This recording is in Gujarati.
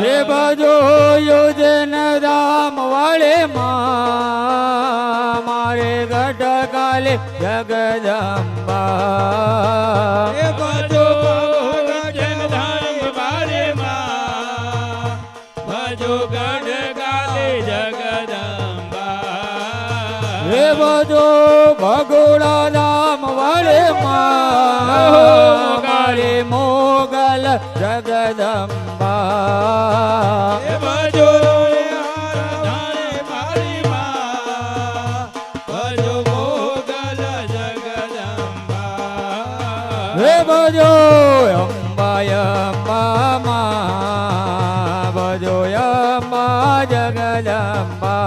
હે ભજો યોજન ધામ વાળે માં મારે ગઢ કાલે જગદંબા હે ભજો યોજન ધામ વાળે માં ભજો ગઢ કાલે જગદંબા હે ભજો ભગોળા ધામ વાળે માં મારે મોગલ જગદંબા હે ભજો ધારે મારી માં ભજો મોગલ જગદંબા હે ભજો અંબાય અંબા માં ભજો અંબા જગદંબા